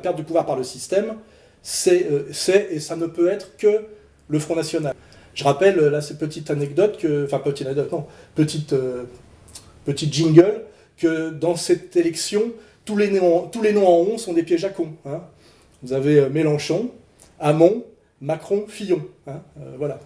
perte du pouvoir par le système, c'est et ça ne peut être que le Front National. Je rappelle, là, cette petite anecdote, petite jingle, que dans cette élection, tous les noms en on sont des pièges à cons. Hein. Vous avez Mélenchon, Hamon, Macron, Fillon. Hein, voilà.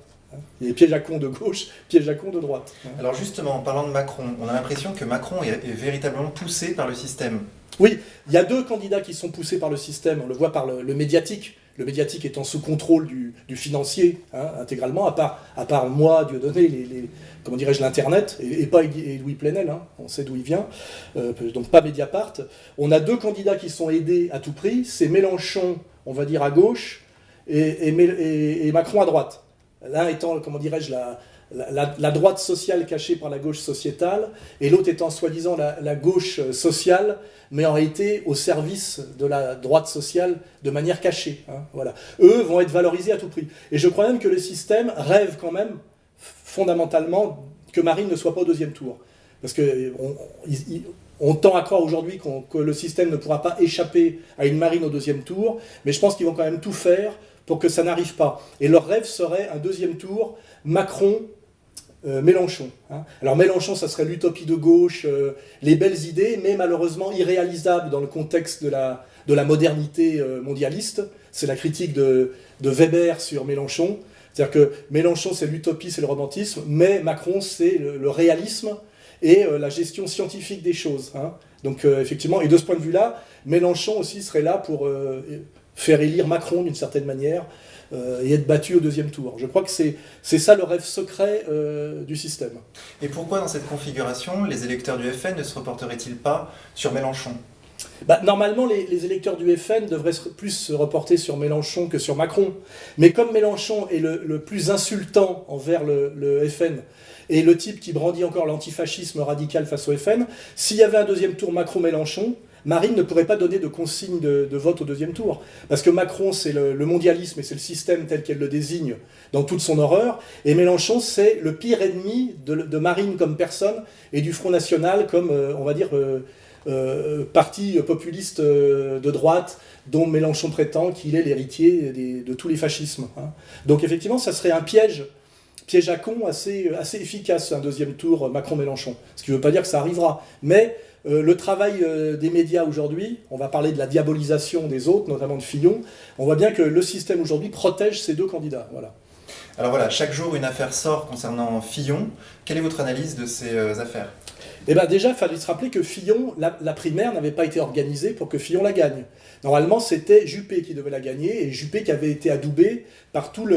Il y a des pièges à cons de gauche, pièges à cons de droite. Hein. Alors justement, en parlant de Macron, on a l'impression que Macron est véritablement poussé par le système. Oui, il y a deux candidats qui sont poussés par le système. On le voit par le médiatique. Le médiatique étant sous contrôle du financier, hein, intégralement, à part moi, Dieudonné, comment dirais-je, l'Internet, et pas Louis Plenel, hein, on sait d'où il vient, donc pas Mediapart. On a deux candidats qui sont aidés à tout prix, c'est Mélenchon, on va dire, à gauche, et Macron à droite. L'un étant, comment dirais-je, la droite sociale cachée par la gauche sociétale, et l'autre étant soi-disant la gauche sociale, mais en réalité au service de la droite sociale de manière cachée. Hein, voilà. Eux vont être valorisés à tout prix. Et je crois même que le système rêve quand même, fondamentalement, que Marine ne soit pas au deuxième tour. Parce qu'on tend à croire aujourd'hui que le système ne pourra pas échapper à une Marine au deuxième tour, mais je pense qu'ils vont quand même tout faire pour que ça n'arrive pas. Et leur rêve serait un deuxième tour, Macron, Mélenchon. Hein. Alors Mélenchon, ça serait l'utopie de gauche, les belles idées, mais malheureusement irréalisables dans le contexte de la modernité mondialiste. C'est la critique de Weber sur Mélenchon. C'est-à-dire que Mélenchon, c'est l'utopie, c'est le romantisme, mais Macron, c'est le réalisme et la gestion scientifique des choses. Hein. Donc effectivement, et de ce point de vue-là, Mélenchon aussi serait là pour faire élire Macron d'une certaine manière, et être battu au deuxième tour. Je crois que c'est ça le rêve secret du système. Et pourquoi dans cette configuration, les électeurs du FN ne se reporteraient-ils pas sur Mélenchon ? Normalement, les électeurs du FN devraient plus se reporter sur Mélenchon que sur Macron. Mais comme Mélenchon est le plus insultant envers le FN, et le type qui brandit encore l'antifascisme radical face au FN, s'il y avait un deuxième tour Macron-Mélenchon, Marine ne pourrait pas donner de consigne de vote au deuxième tour. Parce que Macron, c'est le mondialisme et c'est le système tel qu'elle le désigne dans toute son horreur. Et Mélenchon, c'est le pire ennemi de Marine comme personne et du Front National comme, on va dire, parti populiste de droite dont Mélenchon prétend qu'il est l'héritier de tous les fascismes. Hein. Donc effectivement, ça serait un piège à con assez efficace, un deuxième tour Macron-Mélenchon. Ce qui ne veut pas dire que ça arrivera. Mais le travail des médias aujourd'hui, on va parler de la diabolisation des autres, notamment de Fillon, on voit bien que le système aujourd'hui protège ces deux candidats. Voilà. Alors voilà, chaque jour une affaire sort concernant Fillon. Quelle est votre analyse de ces affaires ? Eh bien déjà, il fallait se rappeler que Fillon, la primaire n'avait pas été organisée pour que Fillon la gagne. Normalement, c'était Juppé qui devait la gagner, et Juppé qui avait été adoubé par toute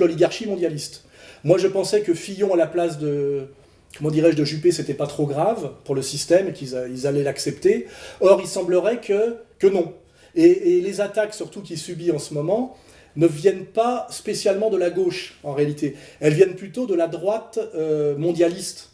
l'oligarchie mondialiste. Moi, je pensais que Fillon, à la place de Juppé, c'était pas trop grave pour le système, et qu'ils allaient l'accepter. Or, il semblerait que non. Et les attaques, surtout, qu'il subit en ce moment, ne viennent pas spécialement de la gauche, en réalité. Elles viennent plutôt de la droite mondialiste,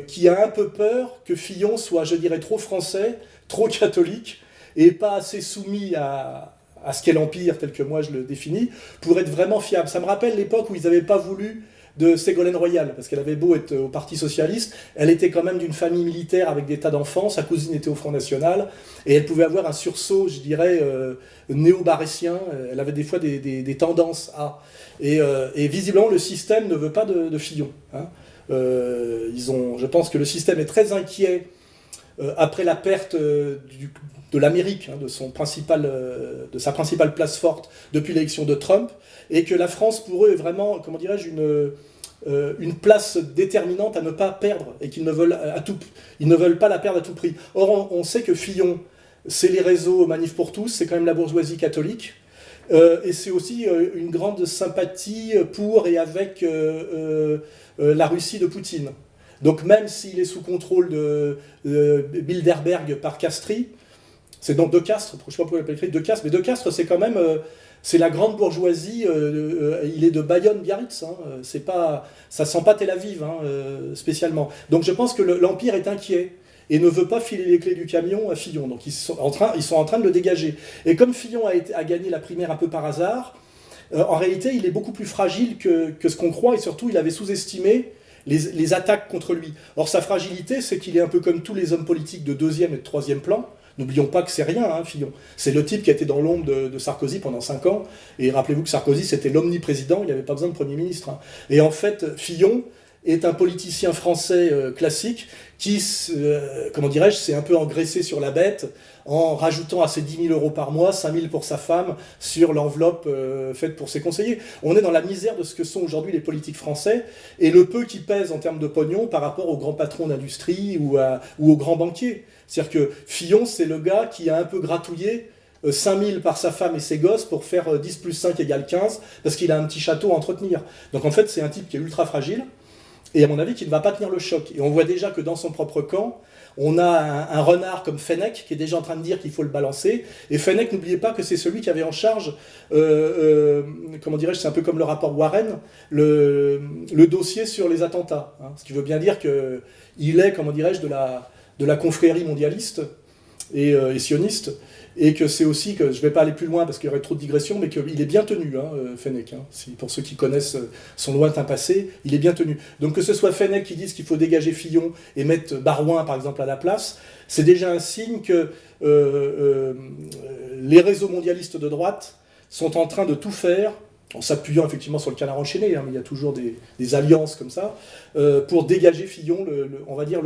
qui a un peu peur que Fillon soit, je dirais, trop français, trop catholique, et pas assez soumis à ce qu'est l'Empire, tel que moi je le définis, pour être vraiment fiable. Ça me rappelle l'époque où ils n'avaient pas voulu de Ségolène Royal, parce qu'elle avait beau être au Parti Socialiste, elle était quand même d'une famille militaire avec des tas d'enfants, sa cousine était au Front National, et elle pouvait avoir un sursaut, je dirais, néo-barétien, elle avait des fois des tendances à... Et visiblement, le système ne veut pas de Fillon. Hein. Je pense que le système est très inquiet après la perte de l'Amérique, hein, de sa principale place forte depuis l'élection de Trump, et que la France, pour eux, est vraiment, comment dirais-je, une place déterminante à ne pas perdre, et qu'ils ne veulent pas la perdre à tout prix. Or, on sait que Fillon, c'est les réseaux Manif pour tous, c'est quand même la bourgeoisie catholique, et c'est aussi une grande sympathie pour et avec la Russie de Poutine. Donc même s'il est sous contrôle de Bilderberg par Castries, c'est donc De Castres, je ne sais pas pourquoi il l'appelle De Castres, mais De Castres c'est quand même, c'est la grande bourgeoisie, il est de Bayonne-Biarritz, hein, ça sent pas Tel Aviv hein, spécialement. Donc je pense que l'Empire est inquiet et ne veut pas filer les clés du camion à Fillon, donc ils sont en train de le dégager. Et comme Fillon a gagné la primaire un peu par hasard, en réalité il est beaucoup plus fragile que ce qu'on croit, et surtout il avait sous-estimé les attaques contre lui. Or sa fragilité, c'est qu'il est un peu comme tous les hommes politiques de deuxième et de troisième plan. N'oublions pas que c'est rien, hein, Fillon. C'est le type qui a été dans l'ombre de Sarkozy pendant 5 ans. Et rappelez-vous que Sarkozy, c'était l'omniprésident, il n'y avait pas besoin de Premier ministre. Hein. Et en fait, Fillon est un politicien français classique qui, comment dirais-je, s'est un peu engraissé sur la bête en rajoutant à ses 10 000 € par mois, 5 000 pour sa femme, sur l'enveloppe faite pour ses conseillers. On est dans la misère de ce que sont aujourd'hui les politiques français et le peu qui pèse en termes de pognon par rapport aux grands patrons d'industrie ou aux grands banquiers. C'est-à-dire que Fillon, c'est le gars qui a un peu gratouillé 5 000 par sa femme et ses gosses pour faire 10 plus 5 égale 15, parce qu'il a un petit château à entretenir. Donc en fait, c'est un type qui est ultra fragile, et à mon avis, qui ne va pas tenir le choc. Et on voit déjà que dans son propre camp, on a un renard comme Fenech qui est déjà en train de dire qu'il faut le balancer. Et Fenech, n'oubliez pas que c'est celui qui avait en charge, comment dirais-je, c'est un peu comme le rapport Warren, le dossier sur les attentats. Hein, ce qui veut bien dire qu'il est, comment dirais-je, de la confrérie mondialiste et sioniste. Et que c'est aussi que, je ne vais pas aller plus loin parce qu'il y aurait trop de digressions, mais qu'il est bien tenu, hein, Fenech. Hein, pour ceux qui connaissent son lointain passé, il est bien tenu. Donc que ce soit Fenech qui dise qu'il faut dégager Fillon et mettre Barouin, par exemple, à la place, c'est déjà un signe que les réseaux mondialistes de droite sont en train de tout faire, en s'appuyant effectivement sur le canard enchaîné, hein, mais il y a toujours des alliances comme ça, pour dégager Fillon, on va dire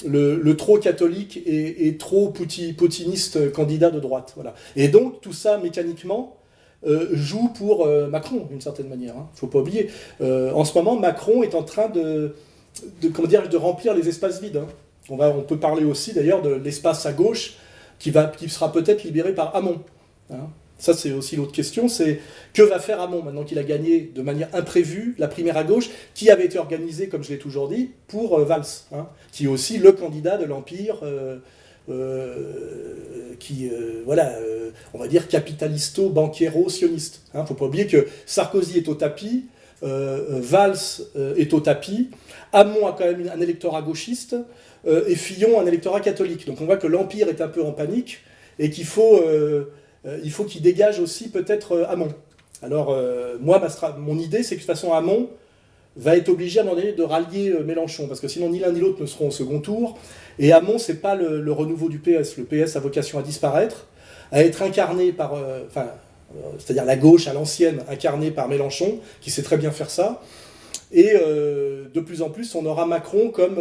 le trop catholique et trop poutiniste candidat de droite. Voilà. Et donc tout ça, mécaniquement, joue pour Macron, d'une certaine manière. Il ne faut pas oublier. En ce moment, Macron est en train de remplir les espaces vides. Hein. On peut parler aussi, d'ailleurs, de l'espace à gauche qui sera peut-être libéré par Hamon. Hein. Ça, c'est aussi l'autre question, c'est que va faire Hamon maintenant qu'il a gagné de manière imprévue la primaire à gauche, qui avait été organisée, comme je l'ai toujours dit, pour Valls, hein, qui est aussi le candidat de l'Empire, on va dire capitalisto-banquiero-sioniste. Il ne faut pas oublier que Sarkozy est au tapis, Valls est au tapis, Hamon a quand même un électorat gauchiste, et Fillon un électorat catholique. Donc on voit que l'Empire est un peu en panique, et qu'il faut qu'il dégage aussi peut-être Hamon. Alors, moi, mon idée, c'est que de toute façon, Hamon va être obligé à un moment donné de rallier Mélenchon, parce que sinon, ni l'un ni l'autre ne seront au second tour. Et Hamon, c'est pas le renouveau du PS. Le PS a vocation à disparaître, à être incarné par... c'est-à-dire la gauche à l'ancienne, incarnée par Mélenchon, qui sait très bien faire ça. Et de plus en plus, on aura Macron comme...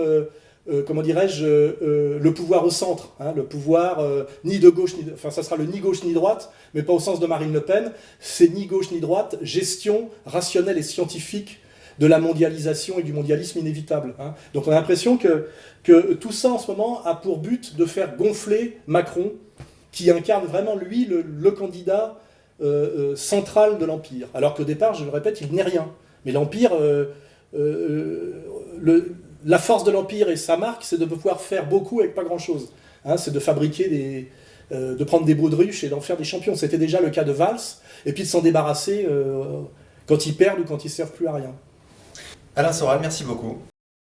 comment dirais-je, le pouvoir au centre, hein, le pouvoir ni de gauche, ça sera le ni gauche ni droite, mais pas au sens de Marine Le Pen, c'est ni gauche ni droite, gestion rationnelle et scientifique de la mondialisation et du mondialisme inévitable. Hein. Donc on a l'impression que tout ça en ce moment a pour but de faire gonfler Macron, qui incarne vraiment lui le candidat central de l'Empire. Alors qu'au départ, je le répète, il n'est rien. Mais l'Empire... la force de l'Empire et sa marque, c'est de pouvoir faire beaucoup avec pas grand-chose. Hein, c'est de fabriquer de prendre des baudruches et d'en faire des champions. C'était déjà le cas de Valls, et puis de s'en débarrasser quand ils perdent ou quand ils ne servent plus à rien. Alain Soral, merci beaucoup.